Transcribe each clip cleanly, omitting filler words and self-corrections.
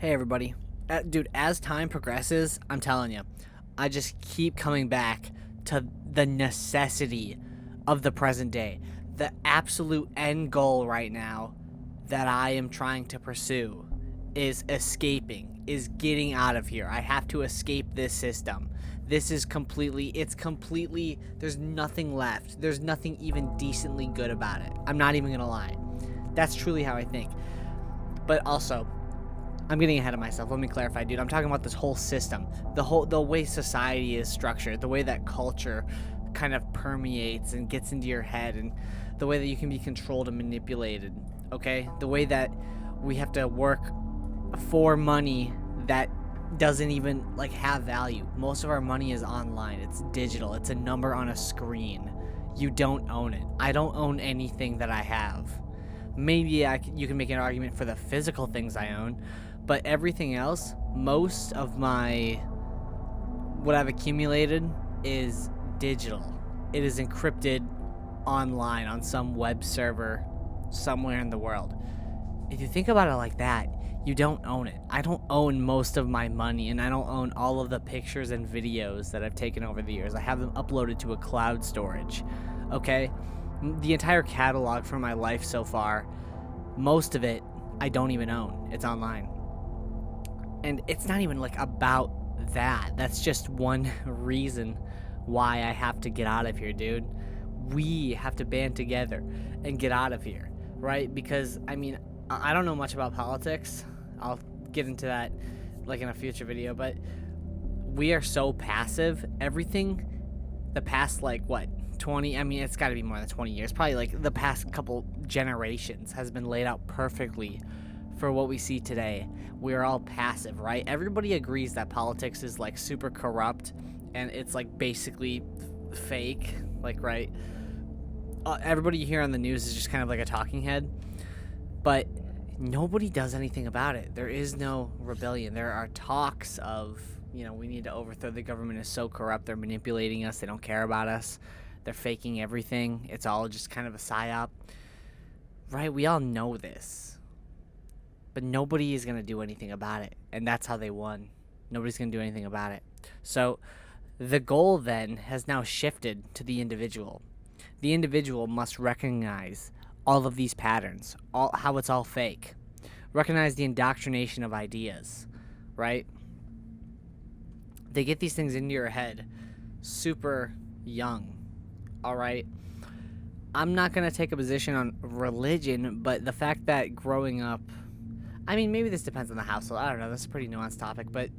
Hey everybody. Dude, as time progresses, I'm telling you, I just keep coming back to the necessity of the present day. The absolute end goal right now that I am trying to pursue is escaping, is getting out of here. I have to escape this system. This is completely, there's nothing left. There's nothing even decently good about it. I'm not even gonna lie. That's truly how I think. But also, I'm getting ahead of myself. Let me clarify, dude. I'm talking about this whole system, the way society is structured, the way that culture kind of permeates and gets into your head, and the way that you can be controlled and manipulated. Okay, the way that we have to work for money that doesn't even have value. Most of our money is online. It's digital. It's a number on a screen. You don't own it. I don't own anything that I have. Maybe you can make an argument for the physical things I own, but everything else, most of what I've accumulated is digital. It is encrypted online on some web server somewhere in the world. If you think about it like that, you don't own it. I don't own most of my money, and I don't own all of the pictures and videos that I've taken over the years. I have them uploaded to a cloud storage, okay? The entire catalog for my life so far, most of it I don't even own. It's online. And it's not even about that. That's just one reason why I have to get out of here, dude. We have to band together and get out of here, right? Because I don't know much about politics. I'll get into that in a future video, but we are so passive. Everything the past 20, it's got to be more than 20 years, probably the past couple generations has been laid out perfectly for what we see today. We're all passive, right? Everybody agrees that politics is super corrupt and it's basically fake, right? Everybody you hear on the news is just kind of a talking head, but nobody does anything about it. There is no rebellion. There are talks of, we need to overthrow the government. Is so corrupt. They're manipulating us. They don't care about us. They're faking everything. It's all just kind of a psyop, right? We all know this, but nobody is going to do anything about it, and that's how they won. Nobody's going to do anything about it. So the goal then has now shifted to the individual. The individual must recognize all of these patterns, how it's all fake. Recognize the indoctrination of ideas, right? They get these things into your head super young, all right? I'm not going to take a position on religion, but the fact that growing up, maybe this depends on the household. I don't know. That's a pretty nuanced topic, but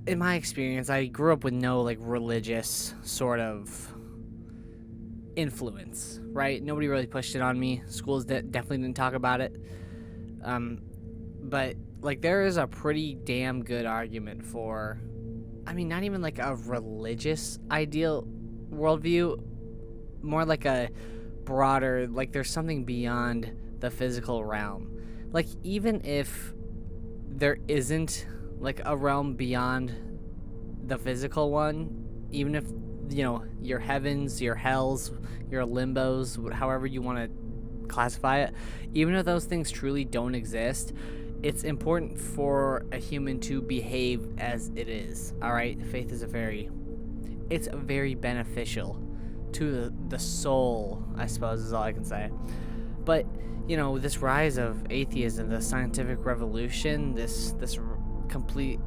in my experience, I grew up with no religious sort of influence, right? Nobody really pushed it on me. Schools definitely didn't talk about it. But there is a pretty damn good argument for, not even a religious ideal worldview, more a broader, there's something beyond the physical realm. Even if there isn't a realm beyond the physical one, even if your heavens, your hells, your limbos, however you want to classify it, even if those things truly don't exist, it's important for a human to behave as it is. All right, faith is it's very beneficial to the soul, I suppose, is all I can say. But this rise of atheism, the scientific revolution, this complete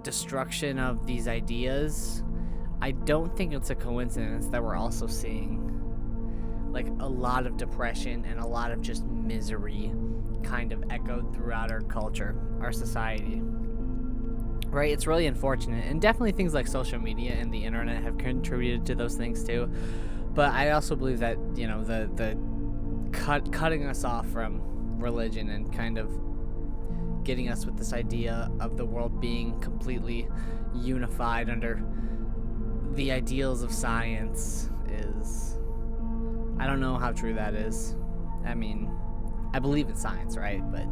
destruction of these ideas, I don't think it's a coincidence that we're also seeing a lot of depression and a lot of just misery kind of echoed throughout our culture, our society. Right? It's really unfortunate, and definitely things like social media and the internet have contributed to those things too. But I also believe that the cutting us off from religion and kind of getting us with this idea of the world being completely unified under the ideals of science is, I don't know how true that is. I believe in science, right? But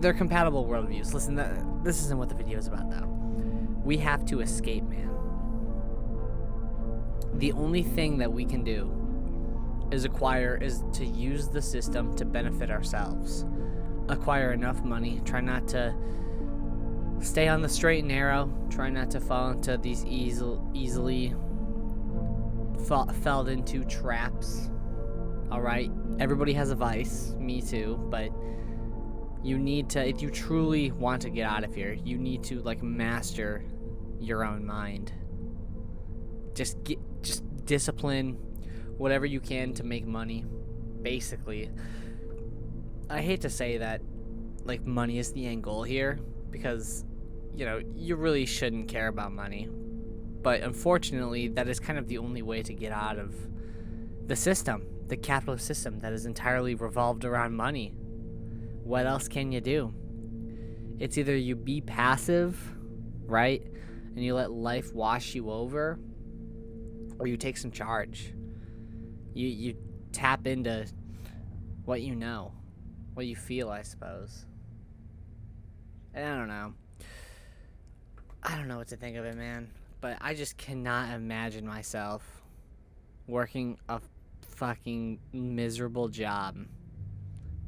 they're compatible worldviews. Listen, this isn't what the video is about, though. We have to escape, man. The only thing that we can do is to use the system to benefit ourselves. acquire enough money. Try not to stay on the straight and narrow. Try not to fall into these easily fell into traps. All right, everybody has a vice, me too, but you need to, if you truly want to get out of here, you need to like master your own mind. Just discipline whatever you can to make money. Basically, I hate to say that like money is the end goal here, because you know, you really shouldn't care about money, but unfortunately that is kind of the only way to get out of the system, the capitalist system that is entirely revolved around money. What else can you do? It's either you be passive, right, and you let life wash you over, or you take some charge. You tap into what you know, what you feel, I suppose. And I don't know what to think of it, man, but I just cannot imagine myself working a fucking miserable job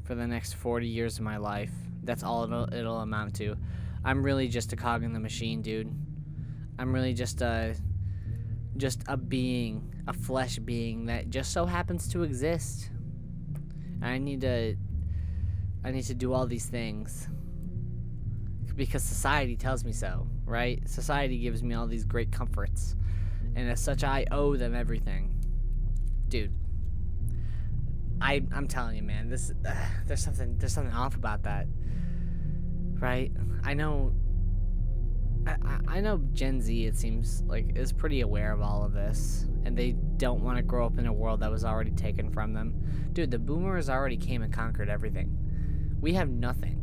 for the next 40 years of my life. That's all it'll amount to. I'm really just a cog in the machine, dude. I'm really just a being, a flesh being that just so happens to exist. And I need to do all these things because society tells me so, right? Society gives me all these great comforts, and as such I owe them everything. Dude, I'm telling you, man, this there's something off about that, right? I know Gen Z, it seems like, is pretty aware of all of this, and they don't want to grow up in a world that was already taken from them. Dude, the boomers already came and conquered everything. We have nothing.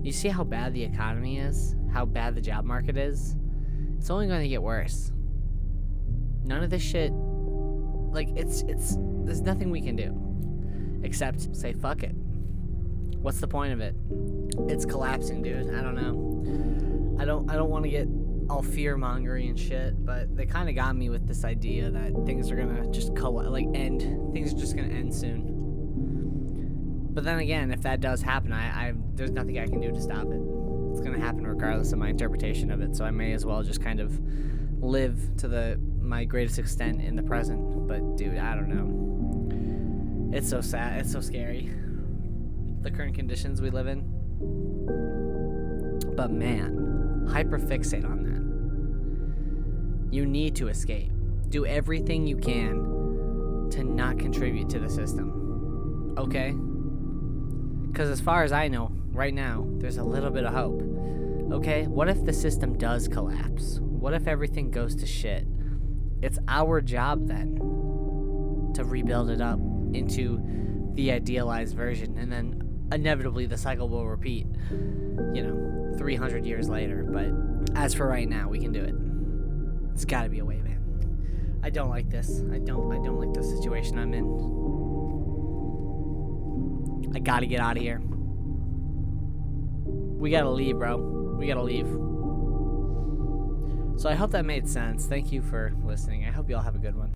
You see how bad the economy is? How bad the job market is? It's only going to get worse. None of this shit, like, there's nothing we can do except say fuck it. What's the point of it? It's collapsing, dude. I don't know. I don't want to get all fear-mongering and shit, but they kind of got me with this idea that things are gonna just end. Things are just gonna end soon. But then again, if that does happen, there's nothing I can do to stop it. It's gonna happen regardless of my interpretation of it, so I may as well just kind of live to my greatest extent in the present. But dude, I don't know. It's so sad. It's so scary. The current conditions we live in. But man, hyperfixate on that. You need to escape. Do everything you can to not contribute to the system. Okay? Because as far as I know, right now, there's a little bit of hope. Okay? What if the system does collapse? What if everything goes to shit? It's our job then to rebuild it up into the idealized version, and then inevitably the cycle will repeat, 300 years later. But as for right now, we can do it. It's gotta be a way, man. I don't like this. I don't like the situation I'm in. I gotta get out of here. We gotta leave, bro. We gotta leave. So I hope that made sense. Thank you for listening. I hope you all have a good one.